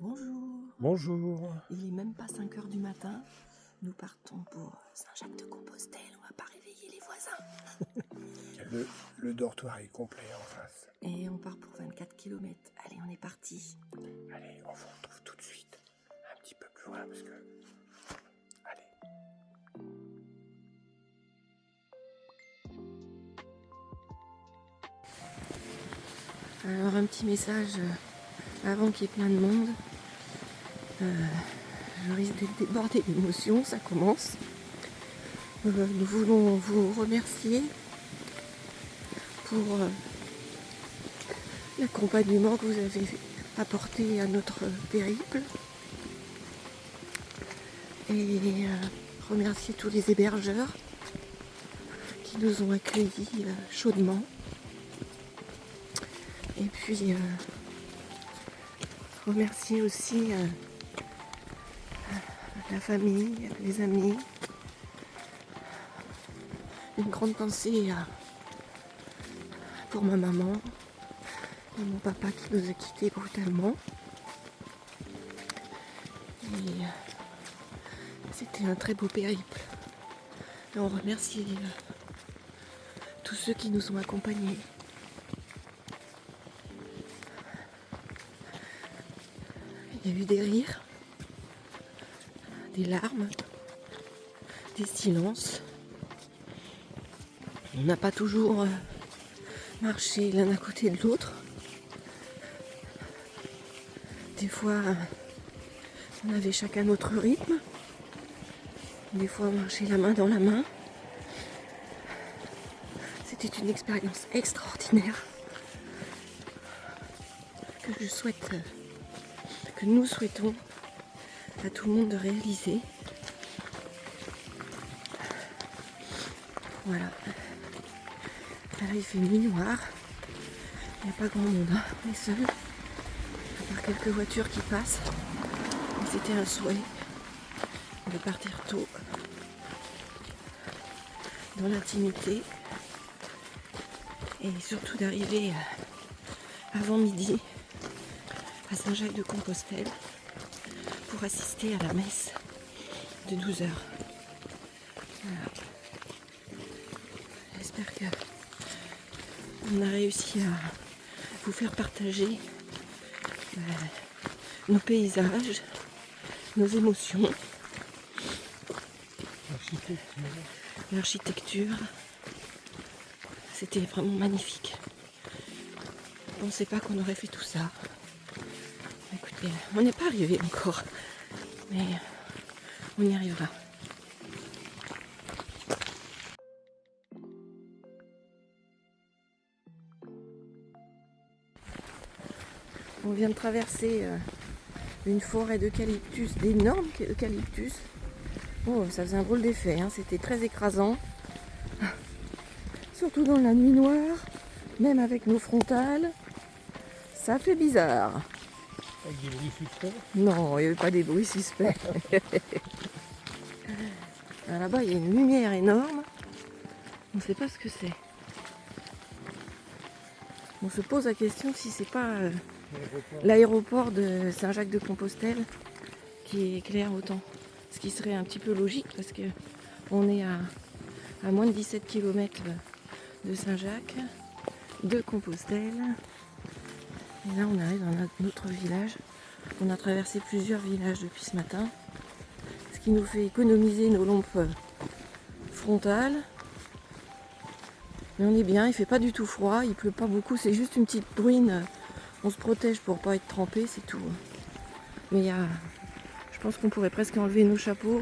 Bonjour. Bonjour. Il est même pas 5 heures du matin. Nous partons pour Saint-Jacques-de-Compostelle. On va pas réveiller les voisins. Le dortoir est complet en face. Et on part pour 24 km. Allez, on est parti. Allez, on vous retrouve tout de suite. Un petit peu plus loin parce que... Allez. Alors un petit message avant qu'il y ait plein de monde. Je risque d'être débordée d'émotions, ça commence. Nous voulons vous remercier pour l'accompagnement que vous avez apporté à notre périple. Et remercier tous les hébergeurs qui nous ont accueillis chaudement. Et puis remercier aussi la famille, les amis. Une grande pensée pour ma maman et mon papa qui nous a quittés brutalement. Et c'était un très beau périple. Et on remercie tous ceux qui nous ont accompagnés. Il y a eu des rires, des larmes, des silences. On n'a pas toujours marché l'un à côté de l'autre. Des fois, on avait chacun notre rythme. Des fois, on marchait la main dans la main. C'était une expérience extraordinaire que nous souhaitons à tout le monde de réaliser. Voilà. Là, il fait nuit noire. Il n'y a pas grand monde. On est seul. À part quelques voitures qui passent. Et c'était un souhait de partir tôt. Dans l'intimité. Et surtout d'arriver avant midi à Saint-Jacques-de-Compostelle pour assister à la messe de 12h. Voilà. J'espère que on a réussi à vous faire partager nos paysages, nos émotions, l'architecture. C'était vraiment magnifique. Je ne pensais pas qu'on aurait fait tout ça. Écoutez, on n'est pas arrivé encore, mais on y arrivera. On vient de traverser une forêt d'eucalyptus, d'énormes eucalyptus. Oh, ça faisait un drôle d'effet, hein. C'était très écrasant. Surtout dans la nuit noire, même avec nos frontales, ça fait bizarre. Avec des bruits suspects? Non, il n'y avait pas des bruits suspects. Là-bas, il y a une lumière énorme. On ne sait pas ce que c'est. On se pose la question si c'est pas l'aéroport de Saint-Jacques-de-Compostelle qui éclaire autant. Ce qui serait un petit peu logique parce que on est à moins de 17 km de Saint-Jacques, de Compostelle. Et là, on arrive dans un autre village. On a traversé plusieurs villages depuis ce matin, ce qui nous fait économiser nos lampes frontales. Mais on est bien, il fait pas du tout froid, il pleut pas beaucoup, c'est juste une petite bruine. On se protège pour pas être trempé, c'est tout. Mais je pense qu'on pourrait presque enlever nos chapeaux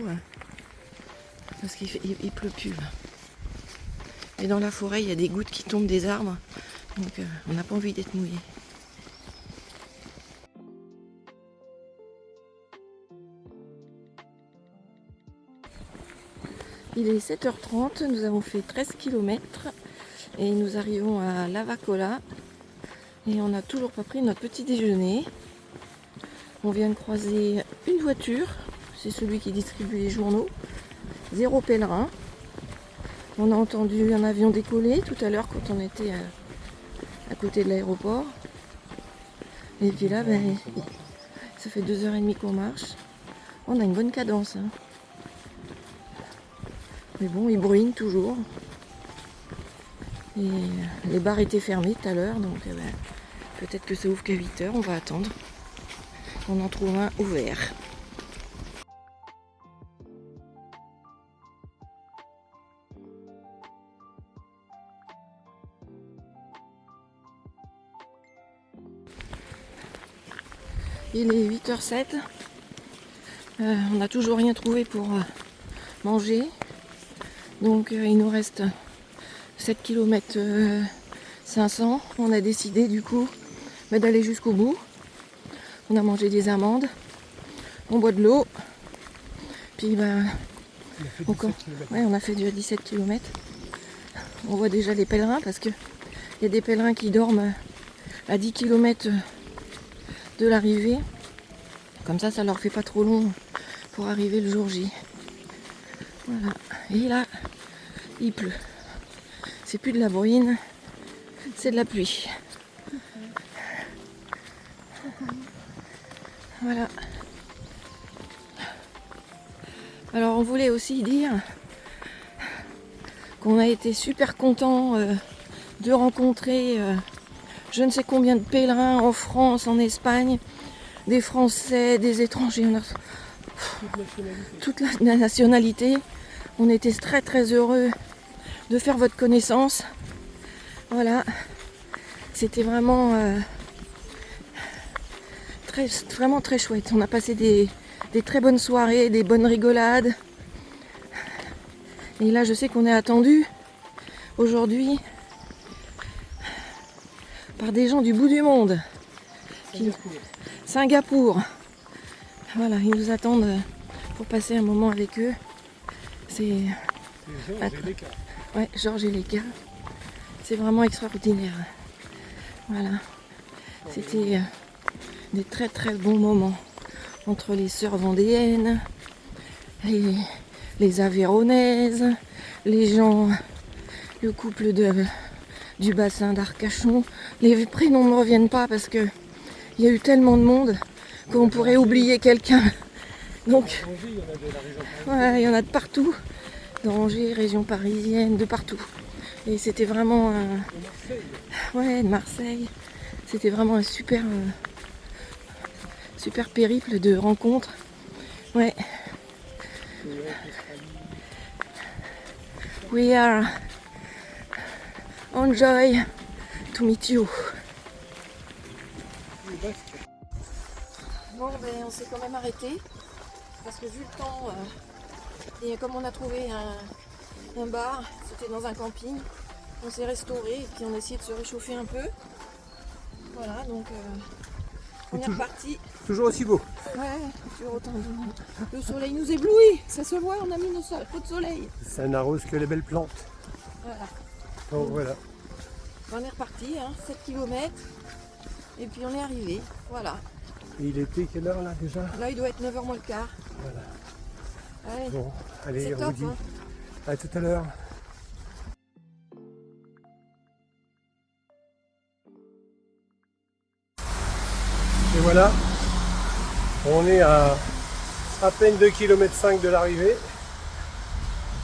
parce qu'il pleut plus. Et dans la forêt, il y a des gouttes qui tombent des arbres, donc on n'a pas envie d'être mouillé. Il est 7h30, nous avons fait 13 km et nous arrivons à Lavacolla et on n'a toujours pas pris notre petit déjeuner. On vient de croiser une voiture, c'est celui qui distribue les journaux, 0 pèlerin. On a entendu un avion décoller tout à l'heure quand on était à côté de l'aéroport. Et puis là, Ça fait 2h30 qu'on marche. On a une bonne cadence. Hein. Mais bon, il bruine toujours. Et les bars étaient fermés tout à l'heure, donc peut-être que ça ouvre qu'à 8h, on va attendre. On en trouve un ouvert. Il est 8h07. On n'a toujours rien trouvé pour manger. Donc il nous reste 7 km 500. On a décidé du coup d'aller jusqu'au bout. On a mangé des amandes. On boit de l'eau. Puis on a fait déjà 17 km. On voit déjà les pèlerins parce qu'il y a des pèlerins qui dorment à 10 km de l'arrivée. Comme ça leur fait pas trop long pour arriver le jour J. Voilà. Et là, il pleut. C'est plus de la bruine, c'est de la pluie. Voilà. Alors on voulait aussi dire qu'on a été super contents de rencontrer je ne sais combien de pèlerins en France, en Espagne, des Français, des étrangers, toute la nationalité. On était très très heureux de faire votre connaissance. Voilà, c'était vraiment vraiment très chouette. On a passé des très bonnes soirées, des bonnes rigolades. Et là, je sais qu'on est attendu aujourd'hui par des gens du bout du monde. Singapour. Voilà, ils nous attendent pour passer un moment avec eux. C'est Georges et Léka. C'est vraiment extraordinaire. Voilà. C'était des très très bons moments entre les sœurs vendéennes, les Aveyronaises, les gens, le couple du bassin d'Arcachon. Les prénoms ne me reviennent pas parce que il y a eu tellement de monde qu'on pourrait oublier quelqu'un. Donc, il y en a de partout. d'Angers, région parisienne, de partout. Et c'était vraiment de Marseille. C'était vraiment un super périple de rencontres. Ouais. We are enjoy to meet you. Bon, on s'est quand même arrêté parce que vu le temps et comme on a trouvé un bar, c'était dans un camping, on s'est restauré et puis on a essayé de se réchauffer un peu. Voilà, donc on est reparti. Toujours aussi beau. Ouais, toujours autant de... Le soleil nous éblouit, ça se voit, on a mis nos pots de soleil. Ça n'arrose que les belles plantes. Voilà. Donc voilà. On est reparti, 7 km, et puis on est arrivé, voilà. Et il était quelle heure là déjà? Là il doit être 9h moins le quart. Voilà. Allez, Bon, allez, on top, vous dit à tout à l'heure. Et voilà, on est à peine 2,5 km de l'arrivée.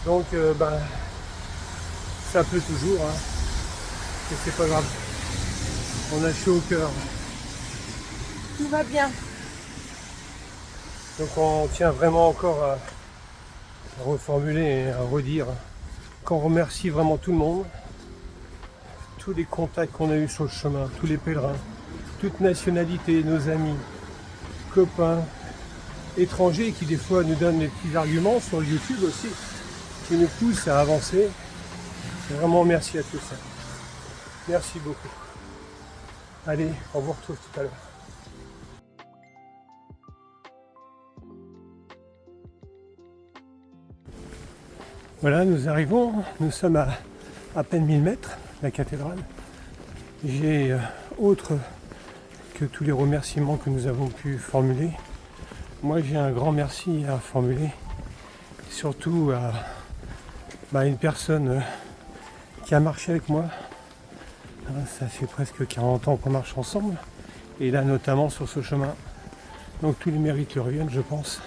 Donc ça pleut toujours, et c'est pas grave. On a chaud au cœur. tout va bien. Donc on tient vraiment encore à reformuler et à redire qu'on remercie vraiment tout le monde, tous les contacts qu'on a eus sur le chemin, tous les pèlerins, toutes nationalités, nos amis, copains, étrangers qui des fois nous donnent des petits arguments sur le YouTube aussi, qui nous poussent à avancer. Vraiment merci à tous. Merci beaucoup. Allez, on vous retrouve tout à l'heure. Voilà, nous arrivons, nous sommes à peine 1000 mètres, la cathédrale. J'ai autre que tous les remerciements que nous avons pu formuler. Moi j'ai un grand merci à formuler, surtout à une personne qui a marché avec moi. Ça fait presque 40 ans qu'on marche ensemble, et là notamment sur ce chemin. Donc tous les mérites lui reviennent, je pense.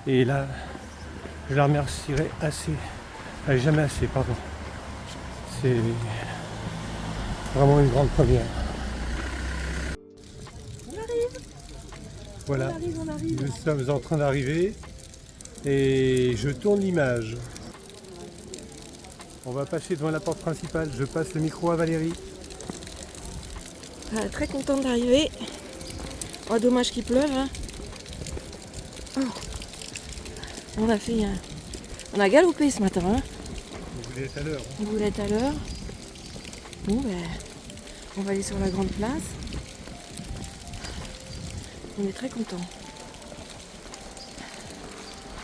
Et là, je la remercierai assez. Jamais assez, pardon. C'est vraiment une grande première. On arrive. Voilà, On arrive. nous sommes en train d'arriver et je tourne l'image. On va passer devant la porte principale. Je passe le micro à Valérie. Très contente d'arriver. Oh, dommage qu'il pleuve. Hein. Oh. On a galopé ce matin. Hein. Vous voulez être à l'heure. On voulait être à l'heure. Bon, ben, on va aller sur la grande place. On est très contents.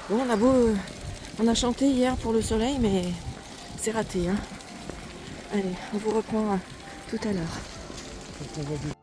Bon, on a chanté hier pour le soleil, mais c'est raté. Hein. Allez, on vous reprend tout à l'heure. Donc on voit